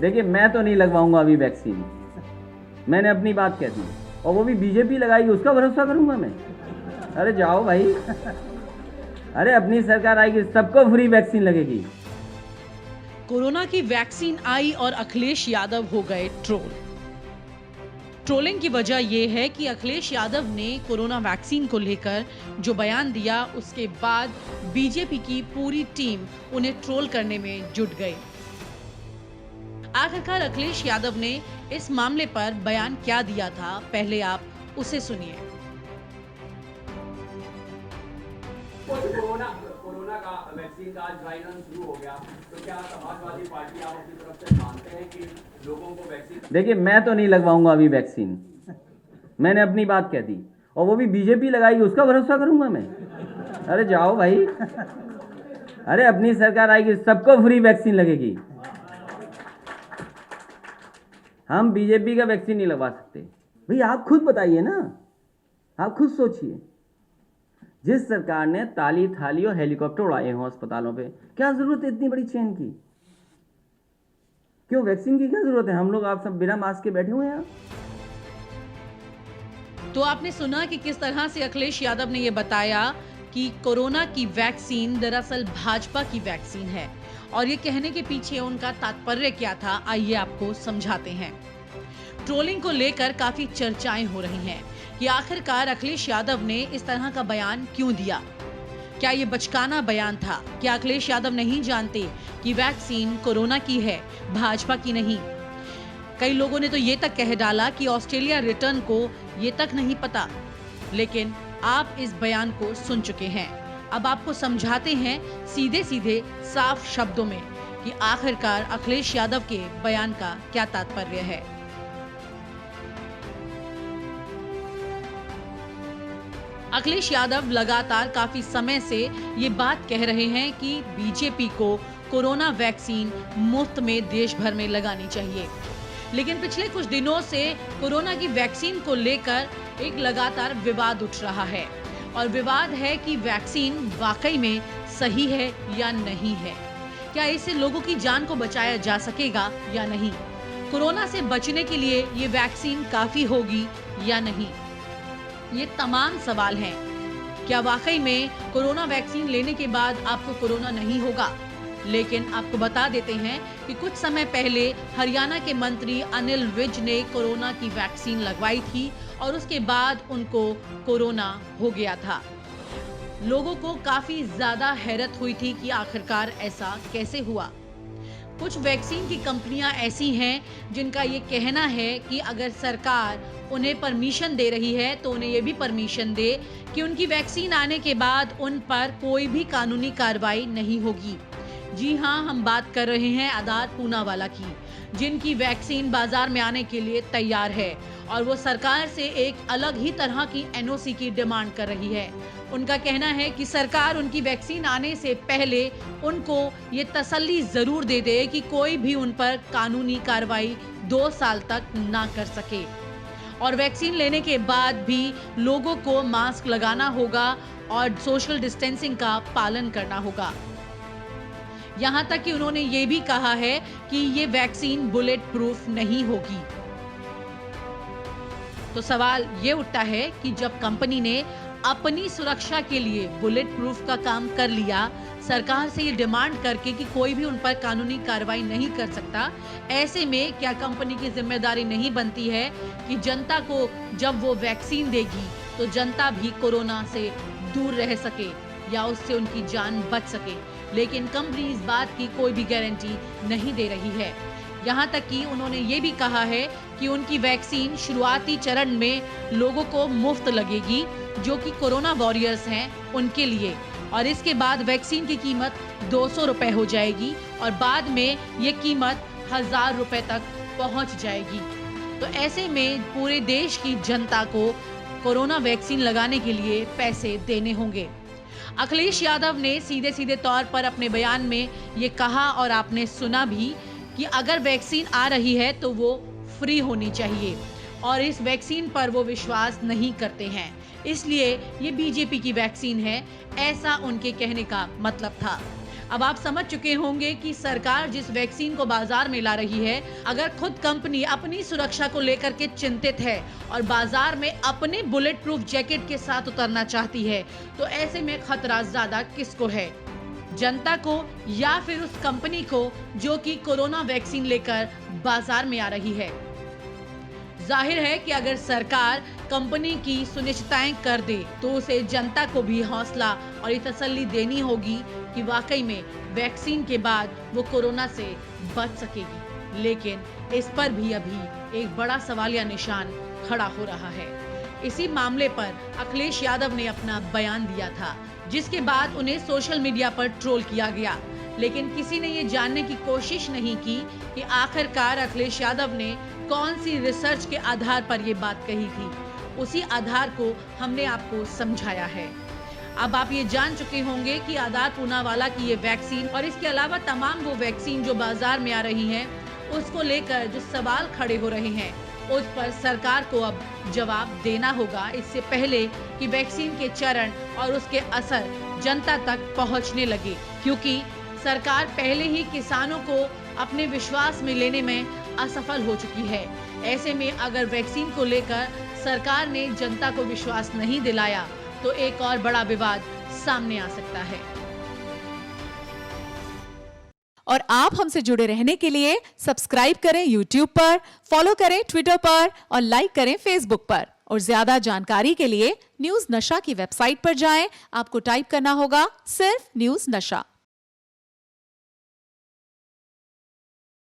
देखिए मैं तो नहीं लगवाऊंगा अभी वैक्सीन, मैंने अपनी बात कह दी, और वो भी बीजेपी लगाएगी उसका भरोसा करूंगा मैं? अरे जाओ भाई, अरे अपनी सरकार आएगी सबको फ्री वैक्सीन लगेगी। कोरोना की वैक्सीन आई और अखिलेश यादव हो गए ट्रोल। ट्रोलिंग की वजह यह है कि अखिलेश यादव ने कोरोना वैक्सीन को लेकर जो बयान दिया उसके बाद बीजेपी की पूरी टीम उन्हें ट्रोल करने में जुट गई। आखिरकार अखिलेश यादव ने इस मामले पर बयान क्या दिया था, पहले आप उसे सुनिए। कोरोना का वैक्सीन का आज ड्राई रन शुरू हो गया, तो क्या समाजवादी पार्टी आप अपनी तरफ से मानते हैं कि लोगों को वैक्सीन? देखिए मैं तो नहीं लगवाऊंगा अभी वैक्सीन, मैंने अपनी बात कह दी, और वो भी बीजेपी लगाएगी उसका भरोसा करूंगा मैं? अरे जाओ भाई, अरे अपनी सरकार आएगी सबको फ्री वैक्सीन लगेगी। हम बीजेपी का वैक्सीन नहीं लगवा सकते। भाई आप खुद बताइए ना, आप खुद सोचिए, जिस सरकार ने ताली थाली और हेलीकॉप्टर उड़ाए हों अस्पतालों पे, क्या जरूरत है इतनी बड़ी चेन की? क्यों वैक्सीन की क्या जरूरत है? हम लोग आप सब बिना मास्क के बैठे हुए हैं। तो आपने सुना कि किस तरह से अखिलेश यादव ने यह बताया कि कोरोना की वैक्सीन दरअसल भाजपा की वैक्सीन है, और ये कहने के पीछे उनका तात्पर्य क्या था, आइए आपको समझाते हैं। ट्रोलिंग को लेकर काफी चर्चाएं हो रही हैं कि आखिरकार अखिलेश यादव ने इस तरह का बयान क्यों दिया। क्या ये बचकाना बयान था? क्या अखिलेश यादव नहीं जानते कि वैक्सीन कोरोना की है, भाजपा की नहीं? कई लोगों ने तो ये तक कह डाला कि ऑस्ट्रेलिया रिटर्न को ये तक नहीं पता। लेकिन आप इस बयान को सुन चुके हैं, अब आपको समझाते हैं सीधे सीधे साफ शब्दों में कि आखिरकार अखिलेश यादव के बयान का क्या तात्पर्य है। अखिलेश यादव लगातार काफी समय से ये बात कह रहे हैं कि बीजेपी को कोरोना वैक्सीन मुफ्त में देश भर में लगानी चाहिए, लेकिन पिछले कुछ दिनों से कोरोना की वैक्सीन को लेकर एक लगातार विवाद उठ रहा है, और विवाद है कि वैक्सीन वाकई में सही है या नहीं है, क्या इससे लोगों की जान को बचाया जा सकेगा या नहीं, कोरोना से बचने के लिए ये वैक्सीन काफी होगी या नहीं। ये तमाम सवाल हैं। क्या वाकई में कोरोना वैक्सीन लेने के बाद आपको कोरोना नहीं होगा? लेकिन आपको बता देते हैं कि कुछ समय पहले हरियाणा के मंत्री अनिल विज ने कोरोना की वैक्सीन लगवाई थी और उसके बाद उनको कोरोना हो गया था। लोगों को काफी ज्यादा हैरत हुई थी कि आखिरकार ऐसा कैसे हुआ। कुछ वैक्सीन की कंपनियां ऐसी हैं जिनका ये कहना है कि अगर सरकार उन्हें परमिशन दे रही है तो उन्हें ये भी परमिशन दे कि उनकी वैक्सीन आने के बाद उन पर कोई भी कानूनी कार्रवाई नहीं होगी। जी हाँ, हम बात कर रहे हैं आदात पूनावाला की, जिनकी वैक्सीन बाजार में आने के लिए तैयार है और वो सरकार से एक अलग ही तरह की एनओसी की डिमांड कर रही है। उनका कहना है कि सरकार उनकी वैक्सीन आने से पहले उनको ये तसल्ली जरूर दे दे कि कोई भी उन पर कानूनी कार्रवाई 2 साल तक ना कर सके, और वैक्सीन लेने के बाद भी लोगों को मास्क लगाना होगा और सोशल डिस्टेंसिंग का पालन करना होगा। यहाँ तक कि उन्होंने ये भी कहा है कि ये वैक्सीन बुलेट प्रूफ नहीं होगी। तो सवाल ये उठता है कि जब कंपनी ने अपनी सुरक्षा के लिए बुलेट प्रूफ का काम कर लिया, सरकार से ये डिमांड करके कि कोई भी उन पर कानूनी कार्रवाई नहीं कर सकता, ऐसे में क्या कंपनी की जिम्मेदारी नहीं बनती है कि जनता को जब वो वैक्सीन देगी तो जनता भी कोरोना से दूर रह सके या उससे उनकी जान बच सके? लेकिन कंपनी इस बात की कोई भी गारंटी नहीं दे रही है। यहाँ तक कि उन्होंने ये भी कहा है कि उनकी वैक्सीन शुरुआती चरण में लोगों को मुफ्त लगेगी, जो कि कोरोना वॉरियर्स हैं उनके लिए, और इसके बाद वैक्सीन की कीमत 200 रुपए हो जाएगी और बाद में ये कीमत 1000 रुपए तक पहुंच जाएगी। तो ऐसे में पूरे देश की जनता को कोरोना वैक्सीन लगाने के लिए पैसे देने होंगे। अखिलेश यादव ने सीधे सीधे तौर पर अपने बयान में ये कहा, और आपने सुना भी, कि अगर वैक्सीन आ रही है तो वो फ्री होनी चाहिए, और इस वैक्सीन पर वो विश्वास नहीं करते हैं, इसलिए ये बीजेपी की वैक्सीन है, ऐसा उनके कहने का मतलब था। अब आप समझ चुके होंगे कि सरकार जिस वैक्सीन को बाजार में ला रही है, अगर खुद कंपनी अपनी सुरक्षा को लेकर के चिंतित है और बाजार में अपने बुलेट प्रूफ जैकेट के साथ उतरना चाहती है, तो ऐसे में खतरा ज्यादा किसको है, जनता को या फिर उस कंपनी को जो कि कोरोना वैक्सीन लेकर बाजार में आ रही है। जाहिर है कि अगर सरकार कंपनी की सुनिश्चितताएं कर दे तो उसे जनता को भी हौसला और ये तसल्ली देनी होगी कि वाकई में वैक्सीन के बाद वो कोरोना से बच सकेगी। लेकिन इस पर भी अभी एक बड़ा सवालिया निशान खड़ा हो रहा है। इसी मामले पर अखिलेश यादव ने अपना बयान दिया था, जिसके बाद उन्हें सोशल मीडिया पर ट्रोल किया गया, लेकिन किसी ने ये जानने की कोशिश नहीं की कि आखिरकार अखिलेश यादव ने कौन सी रिसर्च के आधार पर ये बात कही थी। उसी आधार को हमने आपको समझाया है। अब आप ये जान चुके होंगे कि आधार पूनावाला की ये वैक्सीन और इसके अलावा तमाम वो वैक्सीन जो बाजार में आ रही हैं, उसको लेकर जो सवाल खड़े हो रहे हैं, उस पर सरकार को अब जवाब देना होगा, इससे पहले कि वैक्सीन के चरण और उसके असर जनता तक पहुंचने लगे, क्योंकि सरकार पहले ही किसानों को अपने विश्वास में लेने में असफल हो चुकी है। ऐसे में अगर वैक्सीन को लेकर सरकार ने जनता को विश्वास नहीं दिलाया तो एक और बड़ा विवाद सामने आ सकता है। और आप हमसे जुड़े रहने के लिए सब्सक्राइब करें YouTube पर, फॉलो करें Twitter पर और लाइक करें Facebook पर। और ज्यादा जानकारी के लिए न्यूज़ नशा की वेबसाइट पर जाएं। आपको टाइप करना होगा सिर्फ न्यूज़ नशा।